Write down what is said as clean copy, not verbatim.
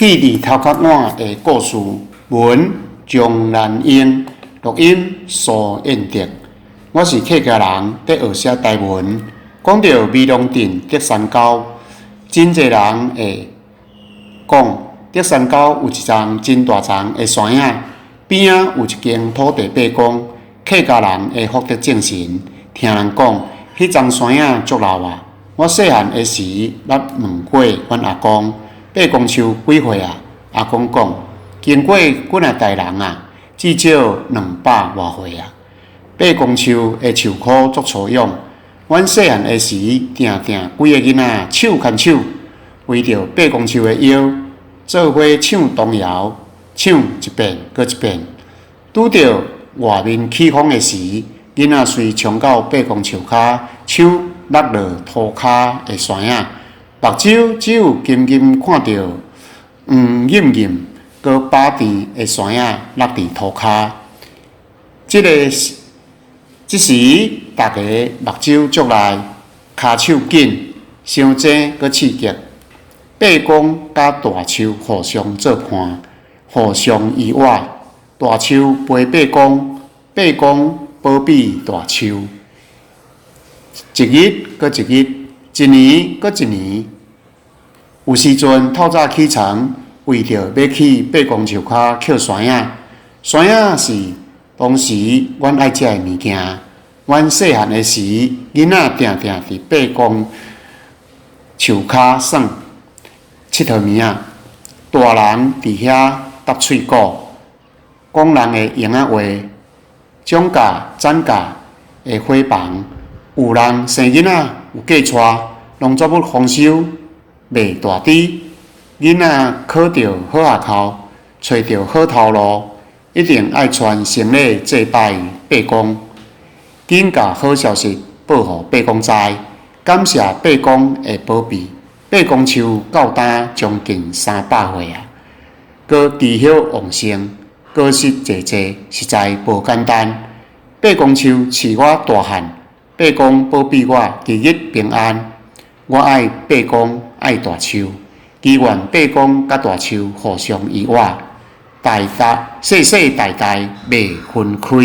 记忆头壳碗的故事，文钟南英，录音苏彦德。我是客家人，在学写台文。讲到美浓镇德山沟，真侪人会讲德山沟有一丛真大丛的山影，边仔有一间土地伯公。客家人的福德精神，听人讲，迄丛山影足老啊！我细汉的时，捌问过阮阿公，伯公树几岁啊？阿公讲，经过几啊代人啊，至少200多岁啊。伯公树的树棵足粗勇，阮细汉的时，定几个囡仔手牵手，围着伯公树的腰，做伙唱童谣，唱一遍搁一遍。拄着外面起风的时，囡仔随冲到伯公树骹，手落落涂骹的山影，目睭只有金金看到黄艳艳搁巴甜的山影落伫涂骹。这时大家目睭足内，骹手紧，伤精搁刺激。伯公甲大树互相做伴，互相依偎。大树陪伯公，伯公保庇大树。一日搁一日，一年搁一年。有时阵透早起床，为着要去伯公树骹捡山影。山影是当时阮爱食的物件。阮细汉的时，囡仔定定伫伯公树骹耍佚佗物仔，大人伫遐搭喙鼓，讲人的闲仔话，涨价涨价的伙房，有人生囡仔有嫁娶，拢做要丰收，卖大猪。囡仔考着好学校，找着好头路，一定爱传成礼祭拜伯公。紧甲好消息报互伯公知，感谢伯公的保庇。伯公树到今将近300岁啊，搁持续旺盛，果实济济，实在无简单。伯公树是我大汉，伯公保庇我日日平安。我爱伯公，爱大树，祈愿伯公甲大树互相依偎，世世代代袂分开。